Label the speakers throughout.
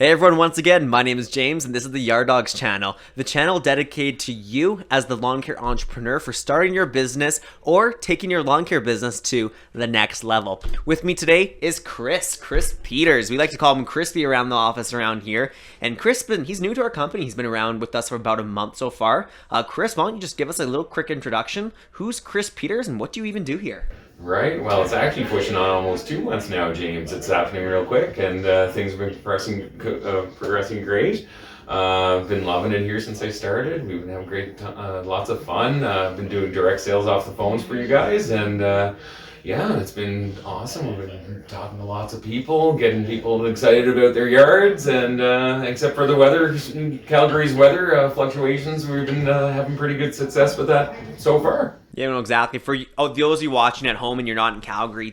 Speaker 1: Hey everyone, once again, my name is James and this is the Yard Dogs channel, the channel dedicated to you as the lawn care entrepreneur for starting your business or taking your lawn care business to the next level. With me today is Chris Peters. We like to call him Crispy around the office around here. And Chris, he's new to our company. He's been around with us for about a month so far. Chris, why don't you just give us a little quick introduction? Who's Chris Peters and what do you even do here?
Speaker 2: Right. Well, it's actually pushing on almost 2 months now, James. It's happening real quick, and things have been progressing great. Been loving it here since I started. We've been having great, lots of fun. Been doing direct sales off the phones for you guys, and yeah, it's been awesome. We've been talking to lots of people, getting people excited about their yards, and except for the weather, Calgary's weather fluctuations, we've been having pretty good success with that so far.
Speaker 1: Yeah, no, exactly. For those of you watching at home and you're not in Calgary,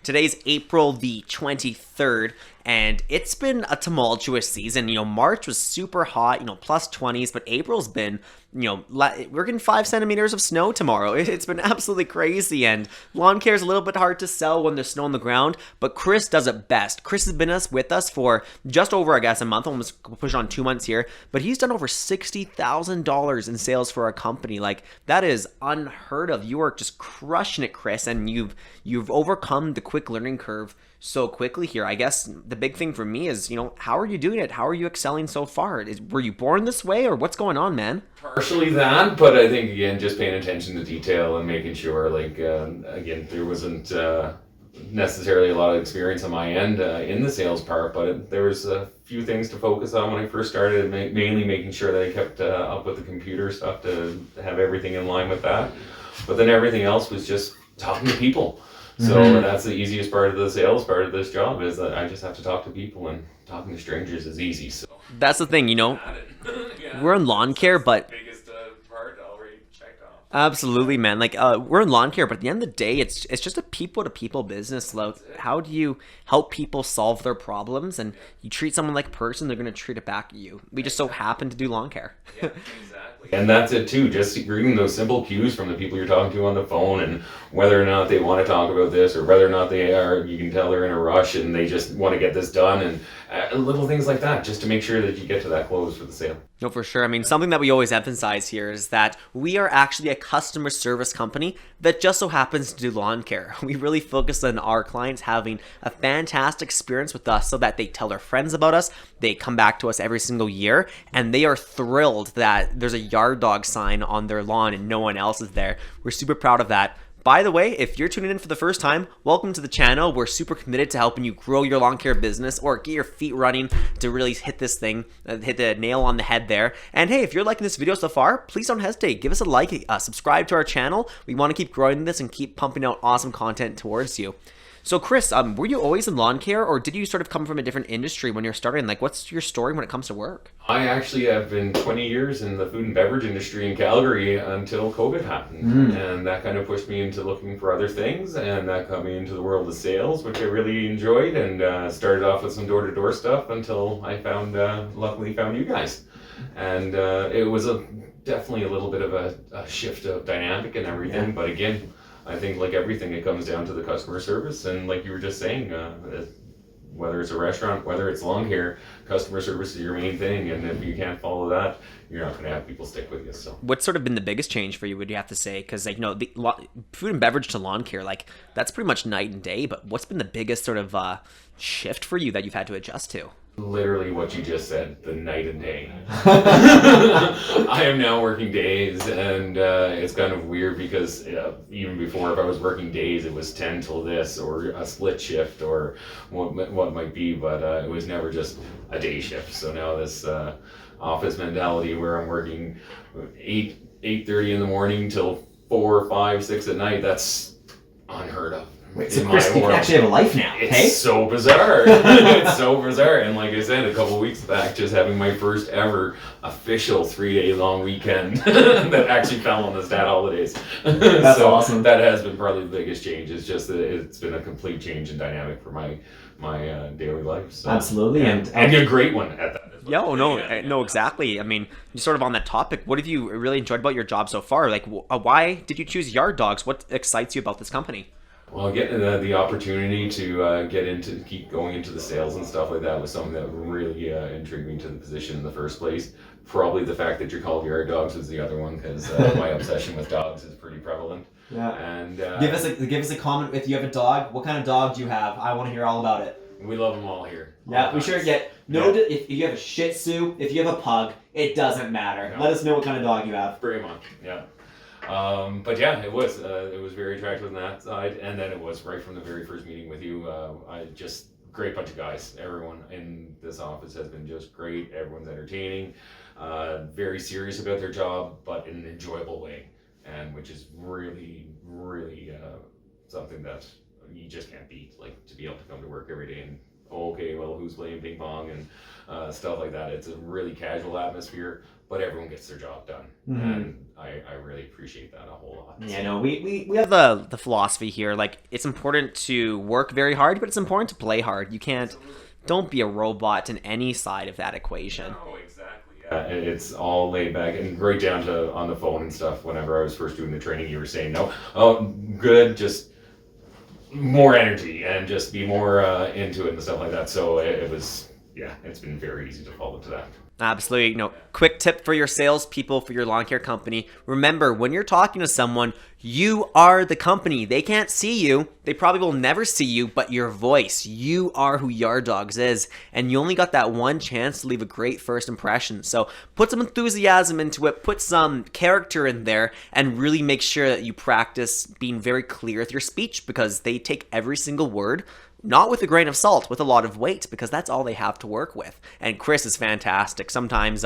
Speaker 1: today's April the 23rd, and it's been a tumultuous season. You know, March was super hot, plus 20s, but April's been, we're getting 5 centimeters of snow tomorrow. It's been absolutely crazy, and lawn care is a little bit hard to sell when there's snow on the ground, but Chris does it best. Chris has been with us for just over, I guess, a month, almost push on 2 months here, but he's done over $60,000 in sales for our company. Like, that is unheard of. You are just crushing it, Chris, and you've overcome the quick learning curve so quickly here. I guess the big thing for me is, how are you doing it? How are you excelling so far? Were you born this way, or what's going on, man?
Speaker 2: Partially that, but I think, again, just paying attention to detail and making sure, again, there wasn't necessarily a lot of experience on my end in the sales part, but there was a few things to focus on when I first started, mainly making sure that I kept up with the computer stuff to have everything in line with that. But then everything else was just talking to people. So that's the easiest part of the sales part of this job, is that I just have to talk to people, and talking to strangers is easy. So
Speaker 1: that's the thing, we're in lawn care, but
Speaker 2: biggest part already checked off.
Speaker 1: Absolutely, man. We're in lawn care, but at the end of the day, it's just a people-to-people business. Like, how do you help people solve their problems? And you treat someone like a person, they're going to treat it back at you. We just so happen to do lawn care.
Speaker 2: Yeah, exactly. And that's it too, just reading those simple cues from the people you're talking to on the phone, and whether or not they want to talk about this, or whether or not they are, you can tell they're in a rush and they just want to get this done, and little things like that, just to make sure that you get to that close for the sale.
Speaker 1: No, for sure. I mean, something that we always emphasize here is that we are actually a customer service company that just so happens to do lawn care. We really focus on our clients having a fantastic experience with us so that they tell their friends about us. They come back to us every single year, and they are thrilled that there's a Yard Dog sign on their lawn and no one else is there. We're super proud of that. By the way, if you're tuning in for the first time, welcome to the channel. We're super committed to helping you grow your lawn care business or get your feet running to really hit this thing, hit the nail on the head there. And hey, if you're liking this video so far, please don't hesitate. Give us a like, subscribe to our channel. We want to keep growing this and keep pumping out awesome content towards you. So Chris, were you always in lawn care, or did you sort of come from a different industry when you're starting? Like, what's your story when it comes to work?
Speaker 2: I actually have been 20 years in the food and beverage industry in Calgary until COVID happened. And that kind of pushed me into looking for other things, and that got me into the world of sales, which I really enjoyed, and started off with some door-to-door stuff until I luckily found you guys. And it was definitely a little bit of a shift of dynamic and everything, but again, I think like everything, it comes down to the customer service, and like you were just saying, whether it's a restaurant, whether it's lawn care, customer service is your main thing, and if you can't follow that, you're not going to have people stick with you. So, what's
Speaker 1: sort of been the biggest change for you, would you have to say? Because the food and beverage to lawn care, that's pretty much night and day. But what's been the biggest sort of shift for you that you've had to adjust to?
Speaker 2: Literally what you just said, the night and day. I am now working days, and it's kind of weird because even before, if I was working days, it was 10 till this, or a split shift, or what might be, but it was never just a day shift. So now this office mentality where I'm working 8:30 in the morning till 4, 5, 6 at night, that's unheard of.
Speaker 3: Wait, so Chris, you actually have a life now,
Speaker 2: It's so bizarre. It's so bizarre. And like I said, a couple of weeks back, just having my first ever official 3-day long weekend that actually fell on the stat holidays.
Speaker 3: That's awesome.
Speaker 2: That has been probably the biggest change. It's just that it's been a complete change in dynamic for my daily life. So,
Speaker 3: absolutely.
Speaker 2: And a great one at that.
Speaker 1: No, exactly. I mean, you're sort of on that topic. What have you really enjoyed about your job so far? Like, why did you choose Yard Dogs? What excites you about this company?
Speaker 2: Well, getting the opportunity to keep going into the sales and stuff like that was something that really intrigued me to the position in the first place. Probably the fact that you're called yard dogs was the other one, because my obsession with dogs is pretty prevalent.
Speaker 3: Yeah.
Speaker 2: And
Speaker 3: give us a comment if you have a dog. What kind of dog do you have? I want to hear all about it.
Speaker 2: we love them all here.
Speaker 3: Yeah, we sure get if you have a Shih Tzu, if you have a pug, it doesn't matter.
Speaker 2: No.
Speaker 3: Let us know what kind of dog you have.
Speaker 2: Pretty much, yeah. But yeah, it was very attractive on that side, and then it was right from the very first meeting with you. Great bunch of guys. Everyone in this office has been just great. Everyone's entertaining, very serious about their job, but in an enjoyable way, and which is really, really something that you just can't beat. Like, to be able to come to work every day and okay, well, who's playing ping pong and stuff like that. It's a really casual atmosphere, but everyone gets their job done, and I really appreciate that a whole lot.
Speaker 1: Yeah, no, we have the philosophy here. Like, it's important to work very hard, but it's important to play hard. You can't, don't be a robot in any side of that equation.
Speaker 2: No, exactly. Yeah, it's all laid back and right down to on the phone and stuff. Whenever I was first doing the training, you were saying no, oh, good, just more energy and just be more into it and stuff like that. So it was, yeah, it's been very easy to follow to that.
Speaker 1: Absolutely. You know, quick tip for your salespeople, for your lawn care company. Remember, when you're talking to someone, you are the company. They can't see you. They probably will never see you, but your voice, you are who Yard Dogs is. And you only got that one chance to leave a great first impression. So put some enthusiasm into it, put some character in there, and really make sure that you practice being very clear with your speech, because they take every single word not with a grain of salt, with a lot of weight, because that's all they have to work with. And Chris is fantastic. Sometimes,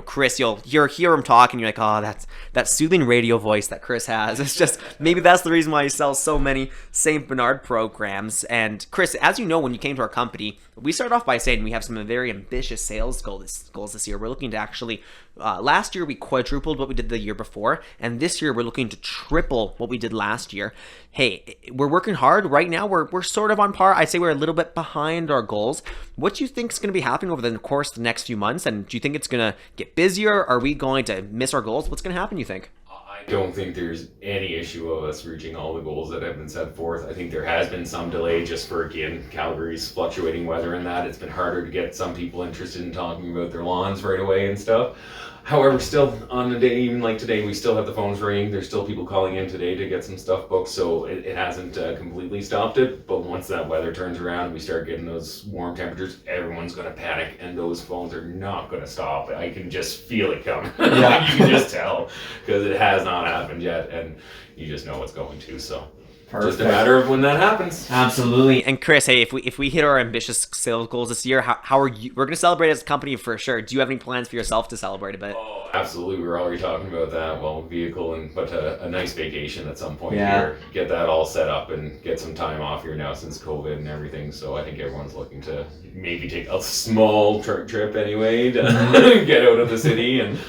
Speaker 1: Chris, you'll hear him talk, and you're like, oh, that's that soothing radio voice that Chris has. It's just, maybe that's the reason why he sells so many St. Bernard programs. And Chris, as you know, when you came to our company, we started off by saying we have some very ambitious sales goals this year. We're looking to actually, last year we quadrupled what we did the year before, and this year we're looking to triple what we did last year. Hey, we're working hard. Right now we're sort of on par. I'd say we're a little bit behind our goals. What do you think is going to be happening over the course of the next few months? And do you think it's going to get busier? Are we going to miss our goals? What's going to happen, you think?
Speaker 2: I don't think there's any issue of us reaching all the goals that have been set forth. I think there has been some delay just for, again, Calgary's fluctuating weather and that. It's been harder to get some people interested in talking about their lawns right away and stuff. However, still on a day even like today, we still have the phones ringing. There's still people calling in today to get some stuff booked, so it hasn't completely stopped it. But once that weather turns around and we start getting those warm temperatures, everyone's going to panic, and those phones are not going to stop. I can just feel it coming.
Speaker 3: Yeah.
Speaker 2: You can just tell, because it has not happened yet, and you just know it's going to. So
Speaker 3: Perfect.
Speaker 2: just a matter of when that happens.
Speaker 3: Absolutely.
Speaker 1: And Chris, hey, if we hit our ambitious sales goals this year, how are you? We're going to celebrate as a company for sure. Do you have any plans for yourself to celebrate a bit?
Speaker 2: Oh, absolutely. We were already talking about that. Well, vehicle but a nice vacation at some point here. Get that all set up and get some time off here now since COVID and everything. So I think everyone's looking to maybe take a small trip anyway to get out of the city and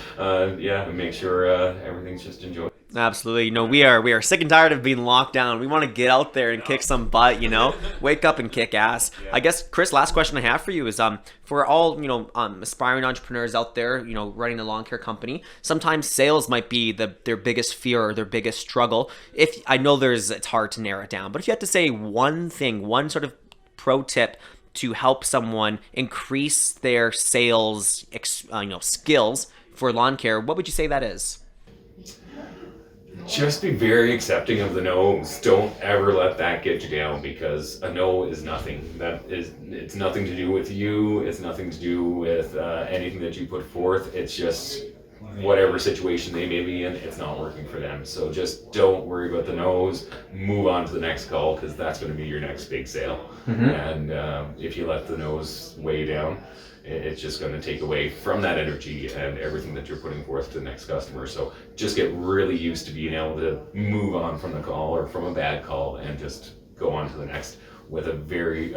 Speaker 2: make sure everything's just enjoyable.
Speaker 1: Absolutely. You know, we are sick and tired of being locked down. We want to get out there and kick some butt, you know, wake up and kick ass.
Speaker 2: Yeah.
Speaker 1: I guess, Chris, last question I have for you is, for all, aspiring entrepreneurs out there, running a lawn care company, sometimes sales might be their biggest fear or their biggest struggle. If I know it's hard to narrow it down, but if you had to say one thing, one sort of pro tip to help someone increase their sales, skills for lawn care, what would you say that is?
Speaker 2: Just be very accepting of the no's. Don't ever let that get you down, because a no is nothing. It's nothing to do with you. It's nothing to do with anything that you put forth. It's just whatever situation they may be in, it's not working for them. So just don't worry about the no's. Move on to the next call, because that's going to be your next big sale. And if you let the no's weigh down, it's just going to take away from that energy and everything that you're putting forth to the next customer. So just get really used to being able to move on from the call or from a bad call and just go on to the next with a very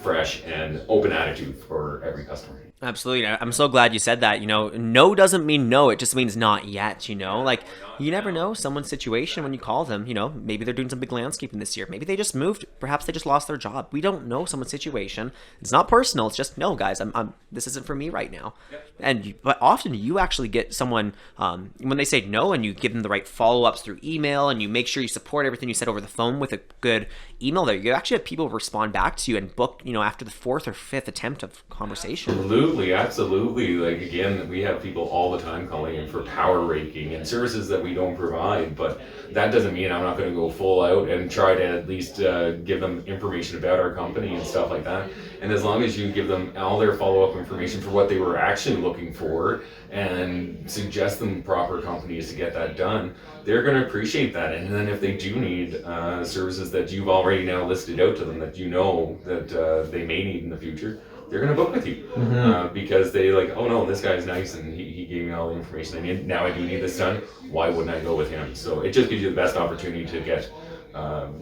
Speaker 2: fresh and open attitude for every customer.
Speaker 1: Absolutely. I'm so glad you said that. No doesn't mean no. It just means not yet, Like, you never know someone's situation when you call them. Maybe they're doing some big landscaping this year. Maybe they just moved. Perhaps they just lost their job. We don't know someone's situation. It's not personal. It's just, no, guys, this isn't for me right now. But often you actually get someone, when they say no and you give them the right follow-ups through email and you make sure you support everything you said over the phone with a good email there, you actually have people respond back to you and book, after the 4th or 5th attempt of conversation.
Speaker 2: Absolutely. Like, again, we have people all the time calling in for power raking and services that we don't provide, but that doesn't mean I'm not going to go full out and try to at least give them information about our company and stuff like that. And as long as you give them all their follow-up information for what they were actually looking for and suggest them proper companies to get that done, they're going to appreciate that. And then if they do need services that you've already now listed out to them that that they may need in the future, they're going to book with you because they like, oh no, this guy's nice and he gave me all the information I need. Now I do need this done. Why wouldn't I go with him? So it just gives you the best opportunity to get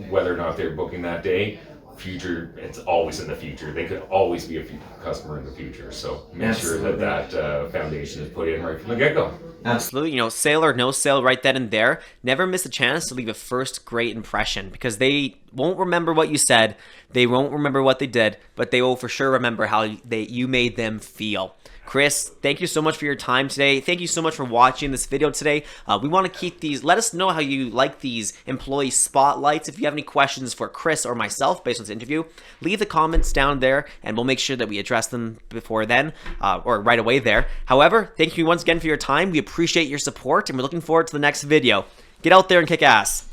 Speaker 2: whether or not they're booking that day. Future, it's always in the future. They could always be a customer in the future. So make sure that foundation is put in right from the get-go.
Speaker 1: Absolutely. Sale or no sale right then and there. Never miss a chance to leave a first great impression, because they won't remember what you said. They won't remember what they did, but they will for sure remember how you made them feel. Chris, thank you so much for your time today. Thank you so much for watching this video today. We want to keep these. Let us know how you like these employee spotlights. If you have any questions for Chris or myself based on this interview, leave the comments down there and we'll make sure that we address them before then or right away there. However, thank you once again for your time. We appreciate your support and we're looking forward to the next video. Get out there and kick ass.